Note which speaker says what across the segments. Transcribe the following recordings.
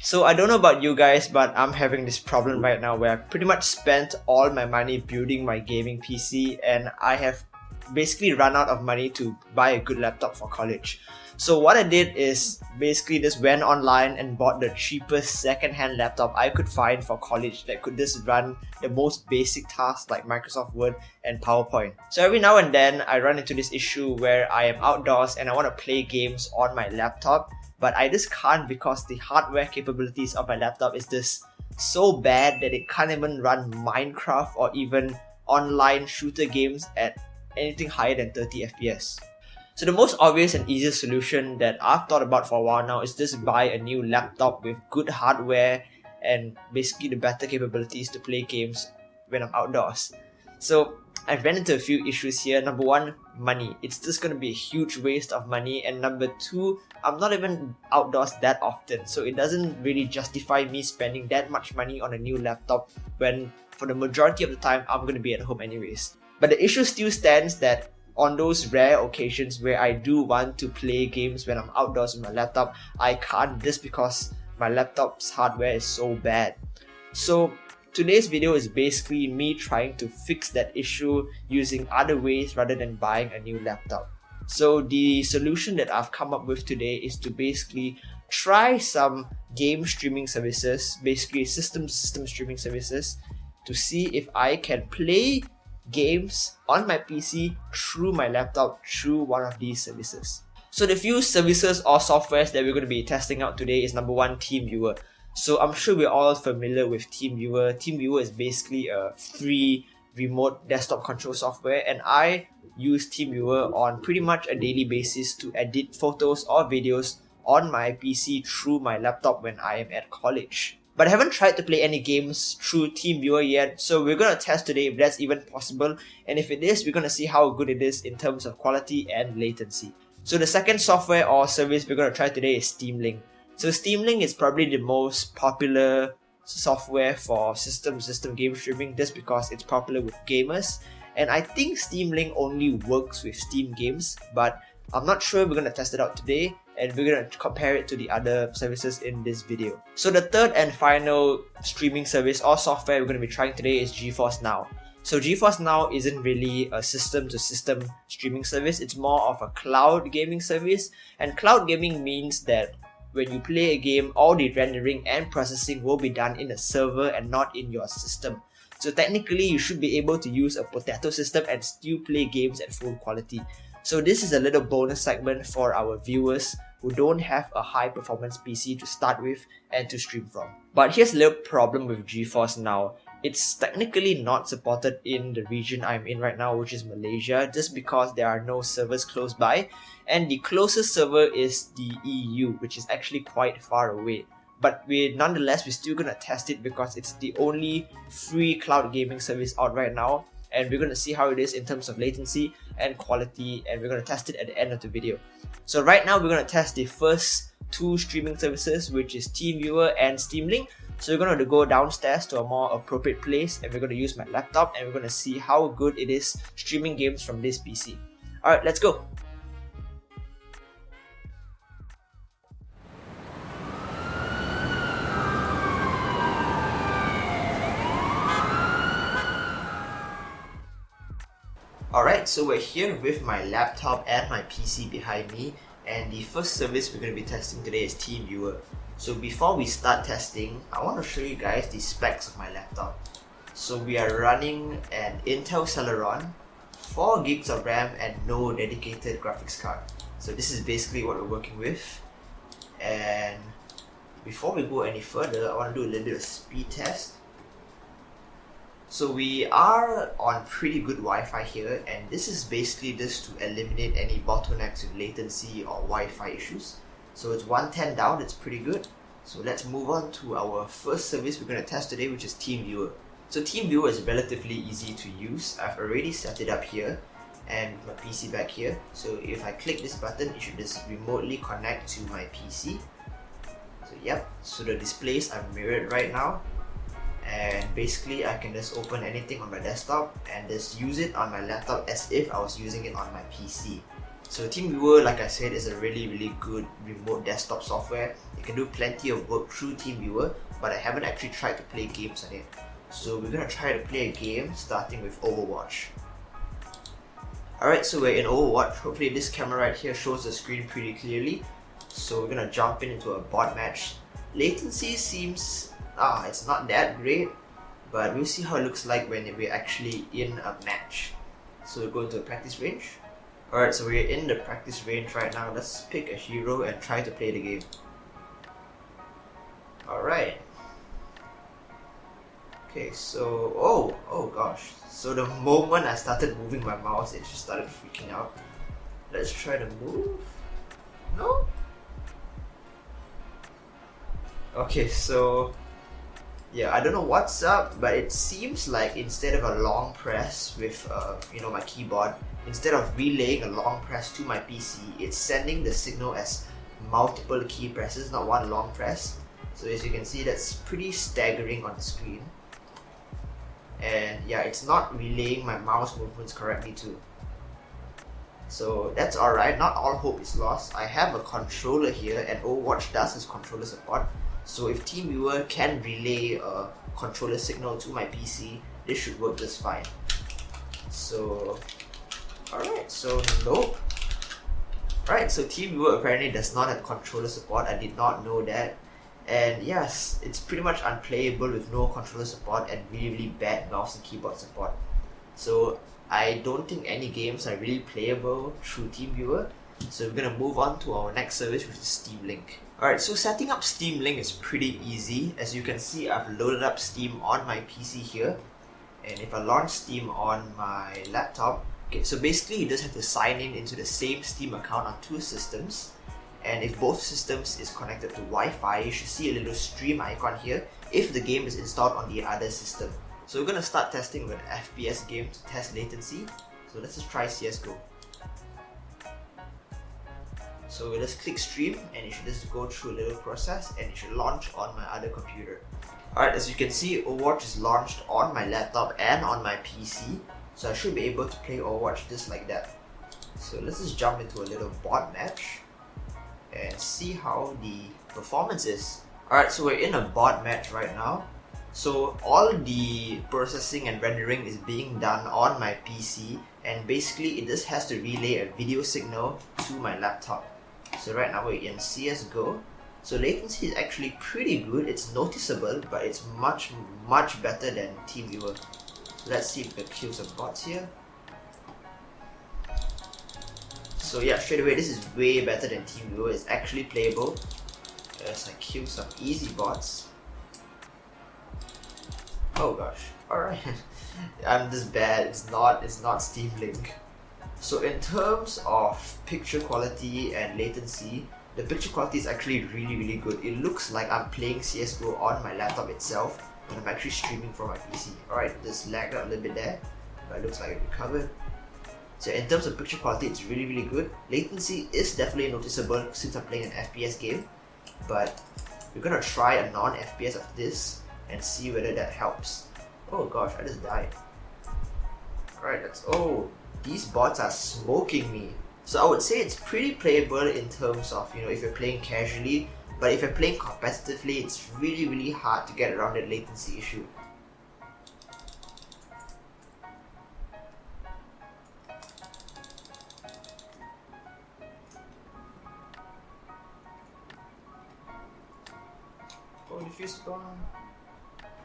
Speaker 1: So I don't know about you guys, but I'm having this problem right now where I pretty much spent all my money building my gaming PC and I have basically run out of money to buy a good laptop for college. So what I did is basically just went online and bought the cheapest second-hand laptop I could find for college that could just run the most basic tasks like Microsoft Word and PowerPoint. So every now and then I run into this issue where I am outdoors and I want to play games on my laptop, but I just can't because the hardware capabilities of my laptop is just so bad that it can't even run Minecraft or even online shooter games at anything higher than 30 FPS. So the most obvious and easiest solution that I've thought about for a while now is just buy a new laptop with good hardware and basically the better capabilities to play games when I'm outdoors. So I've ran into a few issues here. Number one, money. It's just going to be a huge waste of money. And number two, I'm not even outdoors that often, so it doesn't really justify me spending that much money on a new laptop when for the majority of the time I'm going to be at home anyways. But the issue still stands that on those rare occasions where I do want to play games when I'm outdoors with my laptop, I can't just because my laptop's hardware is so bad. So today's video is basically me trying to fix that issue using other ways rather than buying a new laptop. So the solution that I've come up with today is to basically try some game streaming services, basically system streaming services, to see if I can play games on my PC through my laptop through one of these services. So the few services or softwares that we're going to be testing out today is number one, TeamViewer. So I'm sure we're all familiar with TeamViewer. TeamViewer is basically a free remote desktop control software, and I use TeamViewer on pretty much a daily basis to edit photos or videos on my PC through my laptop when I am at college. But I haven't tried to play any games through TeamViewer yet, so we're going to test today if that's even possible, and if it is, we're going to see how good it is in terms of quality and latency. So the second software or service we're going to try today is Steam Link. So Steam Link is probably the most popular software for system game streaming just because it's popular with gamers, and I think Steam Link only works with Steam games, but I'm not sure. We're going to test it out today and we're going to compare it to the other services in this video. So the third and final streaming service or software we're going to be trying today is GeForce Now. So GeForce Now isn't really a system-to-system streaming service, it's more of a cloud gaming service, and cloud gaming means that when you play a game, all the rendering and processing will be done in a server and not in your system. So technically you should be able to use a potato system and still play games at full quality. So this is a little bonus segment for our viewers who don't have a high performance PC to start with and to stream from. But here's a little problem with GeForce Now. It's technically not supported in the region I'm in right now, which is Malaysia, just because there are no servers close by, and the closest server is the EU, which is actually quite far away. But nonetheless, we're still gonna test it because it's the only free cloud gaming service out right now, and we're gonna see how it is in terms of latency and quality, and we're gonna test it at the end of the video. So right now we're gonna test the first two streaming services, which is TeamViewer and Steam Link. So we're going to go downstairs to a more appropriate place and we're going to use my laptop and we're going to see how good it is streaming games from this PC. Alright, let's go! Alright, so we're here with my laptop and my PC behind me, and the first service we're going to be testing today is TeamViewer. So before we start testing, I want to show you guys the specs of my laptop. So we are running an Intel Celeron, 4 gigs of RAM and no dedicated graphics card. So this is basically what we're working with. And before we go any further, I want to do a little bit of speed test. So we are on pretty good Wi-Fi here, and this is basically just to eliminate any bottlenecks with latency or Wi-Fi issues. So it's 110 down, it's pretty good. So let's move on to our first service we're going to test today, which is TeamViewer. So TeamViewer is relatively easy to use. I've already set it up here and my PC back here. So if I click this button, it should just remotely connect to my PC. So yep, so the displays are mirrored right now. And basically I can just open anything on my desktop and just use it on my laptop as if I was using it on my PC. So TeamViewer, like I said, is a really good remote desktop software. You can do plenty of work through TeamViewer, but I haven't actually tried to play games on it. So we're gonna try to play a game starting with Overwatch. Alright, so we're in Overwatch. Hopefully this camera right here shows the screen pretty clearly. So we're gonna jump into a bot match. Latency seems, it's not that great, but we'll see how it looks like when we're actually in a match. So we're going to a practice range. Alright, so we're in the practice range right now. Let's pick a hero and try to play the game. Alright. Okay, so, oh gosh. So the moment I started moving my mouse, it just started freaking out. Let's try to move. No? Okay, so yeah, I don't know what's up, but it seems like instead of a long press with my keyboard, instead of relaying a long press to my PC, it's sending the signal as multiple key presses, not one long press. So as you can see, that's pretty staggering on the screen. And yeah, it's not relaying my mouse movements correctly too. So that's alright, not all hope is lost. I have a controller here, and Overwatch does has controller support. So if TeamViewer can relay a controller signal to my PC, this should work just fine. So, alright, so nope. Alright, so TeamViewer apparently does not have controller support. I did not know that. And yes, it's pretty much unplayable with no controller support and really bad mouse and keyboard support. So I don't think any games are really playable through TeamViewer. So we're gonna move on to our next service, which is Steam Link. Alright, so setting up Steam Link is pretty easy. As you can see, I've loaded up Steam on my PC here. And if I launch Steam on my laptop, okay, so basically you just have to sign in into the same Steam account on two systems. And if both systems is connected to Wi-Fi, you should see a little stream icon here if the game is installed on the other system. So we're gonna start testing with an FPS game to test latency. So let's just try CSGO. So we'll just click stream and it should just go through a little process and it should launch on my other computer. Alright, as you can see, Overwatch is launched on my laptop and on my PC. So I should be able to play Overwatch just like that. So let's just jump into a little bot match and see how the performance is. Alright, so we're in a bot match right now. So all the processing and rendering is being done on my PC, and basically it just has to relay a video signal to my laptop. So right now we're in CSGO. So latency is actually pretty good. It's noticeable, but it's much better than TeamViewer. So let's see if we can kill some bots here. So yeah, straight away this is way better than TeamViewer. It's actually playable. As I kill some easy bots. Oh gosh, alright. I'm just bad. It's not Steam Link. So in terms of picture quality and latency, the picture quality is actually really good. It looks like I'm playing CSGO on my laptop itself when I'm actually streaming from my PC. Alright, just lagged out a little bit there, but it looks like it recovered. So in terms of picture quality, it's really good. Latency is definitely noticeable since I'm playing an FPS game, but we're gonna try a non-FPS of this and see whether that helps. Oh gosh, I just died. Alright, these bots are smoking me. So I would say it's pretty playable in terms of, if you're playing casually, but if you're playing competitively, it's really hard to get around that latency issue. Oh, defuse bomb.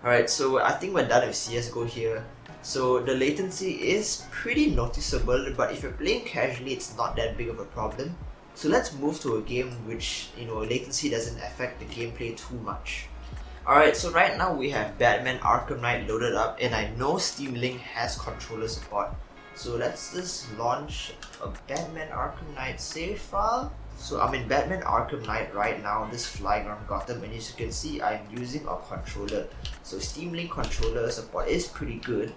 Speaker 1: Alright, so I think we're done with CSGO here. So the latency is pretty noticeable, but if you're playing casually, it's not that big of a problem. So let's move to a game which, latency doesn't affect the gameplay too much. Alright, so right now we have Batman Arkham Knight loaded up, and I know Steam Link has controller support. So let's just launch a Batman Arkham Knight save file. So I'm in Batman Arkham Knight right now, just flying around Gotham, and as you can see, I'm using a controller. So Steam Link controller support is pretty good.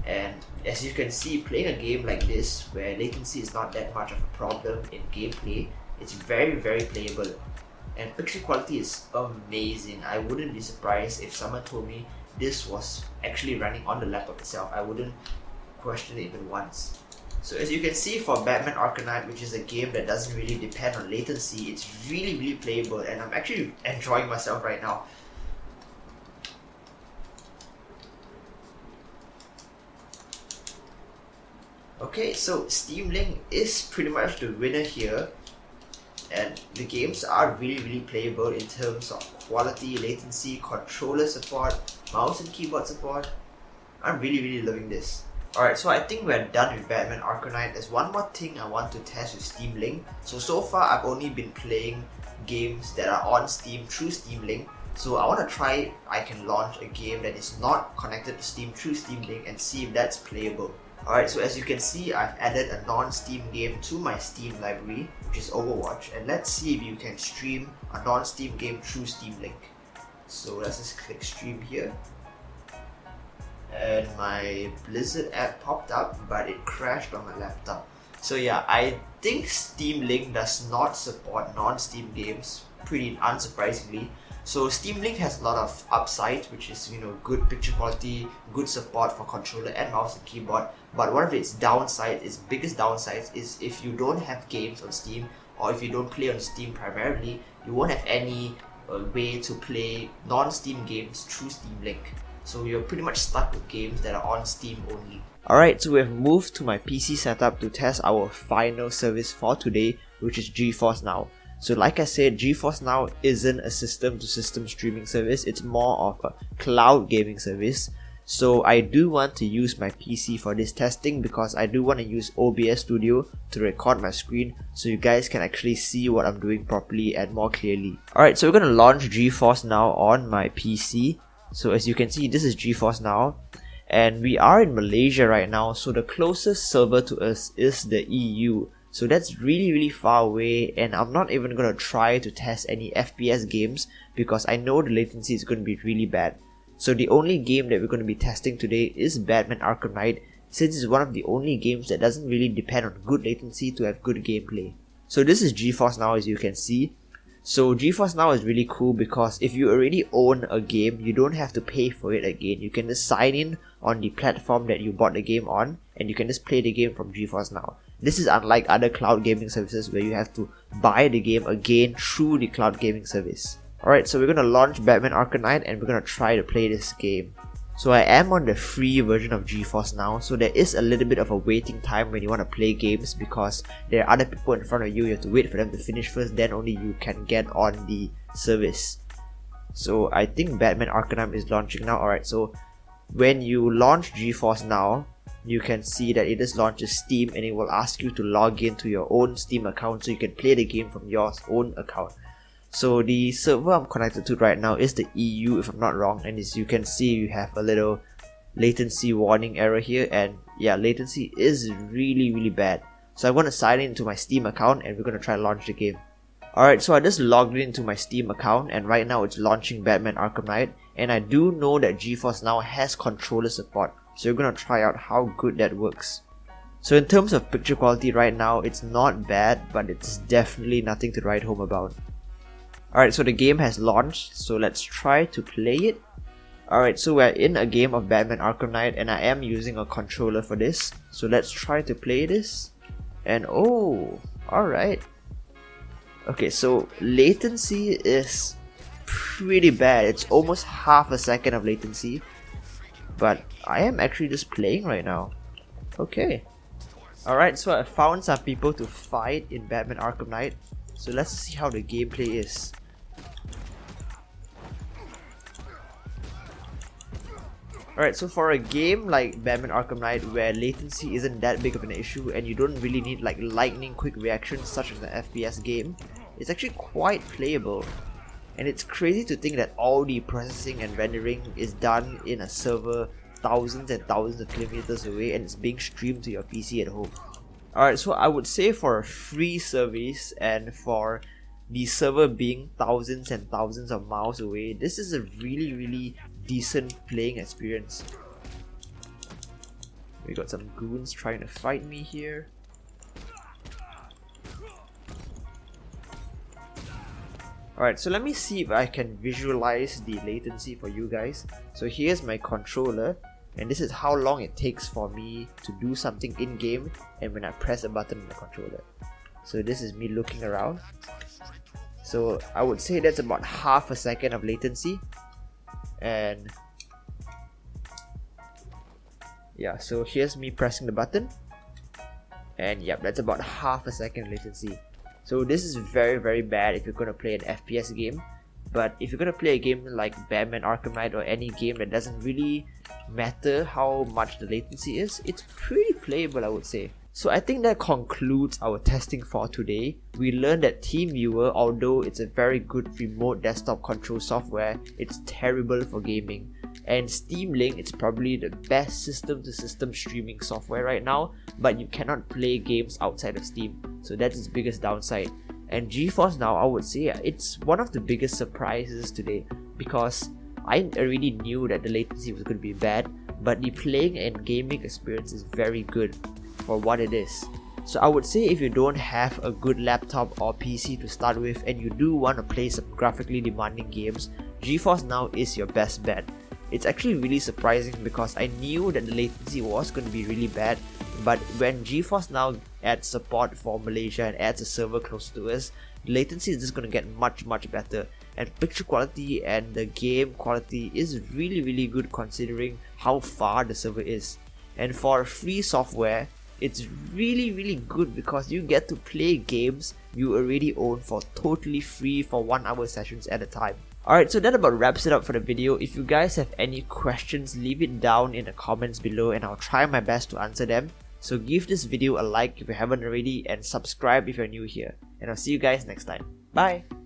Speaker 1: And as you can see, playing a game like this, where latency is not that much of a problem in gameplay, it's very playable. And picture quality is amazing. I wouldn't be surprised if someone told me this was actually running on the laptop itself. I wouldn't question it even once. So as you can see, for Batman Arkham Knight, which is a game that doesn't really depend on latency, it's really playable, and I'm actually enjoying myself right now. Okay, so Steam Link is pretty much the winner here, and the games are really playable in terms of quality, latency, controller support, mouse and keyboard support. I'm really loving this. Alright, so I think we're done with Batman Arkham Knight. There's one more thing I want to test with Steam Link. So far I've only been playing games that are on Steam through Steam Link. So I want to try if I can launch a game that is not connected to Steam through Steam Link and see if that's playable. Alright, so as you can see, I've added a non-Steam game to my Steam library, which is Overwatch, and let's see if you can stream a non-Steam game through Steam Link. So let's just click stream here. And my Blizzard app popped up, but it crashed on my laptop. So yeah, I think Steam Link does not support non-Steam games, pretty unsurprisingly. So Steam Link has a lot of upsides, which is, you know, good picture quality, good support for controller and mouse and keyboard. But one of its downsides, its biggest downsides, is if you don't have games on Steam, or if you don't play on Steam primarily, you won't have any way to play non-Steam games through Steam Link. So you're pretty much stuck with games that are on Steam only. Alright, so we have moved to my PC setup to test our final service for today, which is GeForce Now. So like I said, GeForce Now isn't a system-to-system streaming service, it's more of a cloud gaming service. So I do want to use my PC for this testing because I do want to use OBS Studio to record my screen so you guys can actually see what I'm doing properly and more clearly. Alright, so we're going to launch GeForce Now on my PC. So as you can see, this is GeForce Now, and we are in Malaysia right now, so the closest server to us is the EU. So that's really far away, and I'm not even going to try to test any FPS games because I know the latency is going to be really bad. So the only game that we're going to be testing today is Batman Arkham Knight, since it's one of the only games that doesn't really depend on good latency to have good gameplay. So this is GeForce Now, as you can see. So GeForce Now is really cool because if you already own a game, you don't have to pay for it again. You can just sign in on the platform that you bought the game on, and you can just play the game from GeForce Now. This is unlike other cloud gaming services where you have to buy the game again through the cloud gaming service. Alright, so we're going to launch Batman Arkham Knight and we're going to try to play this game. So I am on the free version of GeForce Now, so there is a little bit of a waiting time when you want to play games because there are other people in front of you, you have to wait for them to finish first, then only you can get on the service. So I think Batman Arkham Knight is launching now. Alright, so when you launch GeForce Now, you can see that it just launches Steam and it will ask you to log into your own Steam account so you can play the game from your own account. So the server I'm connected to right now is the EU, if I'm not wrong, and as you can see, you have a little latency warning error here, and yeah, latency is really bad. So I'm going to sign into my Steam account and we're going to try to launch the game. Alright, so I just logged into my Steam account and right now it's launching Batman Arkham Knight, and I do know that GeForce Now has controller support, so we're going to try out how good that works. So in terms of picture quality right now, it's not bad, but it's definitely nothing to write home about. Alright, so the game has launched, so let's try to play it. Alright, so we're in a game of Batman Arkham Knight and I am using a controller for this. So let's try to play this. And oh, alright. Okay, so latency is pretty bad. It's almost half a second of latency. But I am actually just playing right now. Okay. Alright, so I found some people to fight in Batman Arkham Knight. So let's see how the gameplay is. Alright, so for a game like Batman Arkham Knight where latency isn't that big of an issue and you don't really need like lightning quick reactions such as an FPS game, it's actually quite playable. And it's crazy to think that all the processing and rendering is done in a server thousands and thousands of kilometers away and it's being streamed to your PC at home. Alright, so I would say for a free service and for the server being thousands and thousands of miles away, this is a really decent playing experience. We got some goons trying to fight me here. Alright, so let me see if I can visualize the latency for you guys. So here's my controller, And this is how long it takes for me to do something in game and when I press a button on the controller. So this is me looking around. So I would say that's about half a second of latency. And yeah, so here's me pressing the button. And yep, that's about half a second latency. So this is very bad if you're gonna play an FPS game. But if you're gonna play a game like Batman Arkham Knight or any game that doesn't really matter how much the latency is, it's pretty playable, I would say. So I think that concludes our testing for today. We learned that TeamViewer, although it's a very good remote desktop control software, it's terrible for gaming. And Steam Link, it's probably the best system-to-system streaming software right now, but you cannot play games outside of Steam, so that's its biggest downside. And GeForce Now, I would say it's one of the biggest surprises today, because I already knew that the latency was going to be bad, but the playing and gaming experience is very good for what it is. So I would say if you don't have a good laptop or PC to start with and you do want to play some graphically demanding games, GeForce Now is your best bet. It's actually really surprising because I knew that the latency was going to be really bad, but when GeForce Now adds support for Malaysia and adds a server close to us, the latency is just going to get much better, and picture quality and the game quality is really good considering how far the server is. And for free software, it's really good because you get to play games you already own for totally free for 1 hour sessions at a time. Alright, so that about wraps it up for the video. If you guys have any questions, leave it down in the comments below and I'll try my best to answer them. So give this video a like if you haven't already and subscribe if you're new here. And I'll see you guys next time. Bye!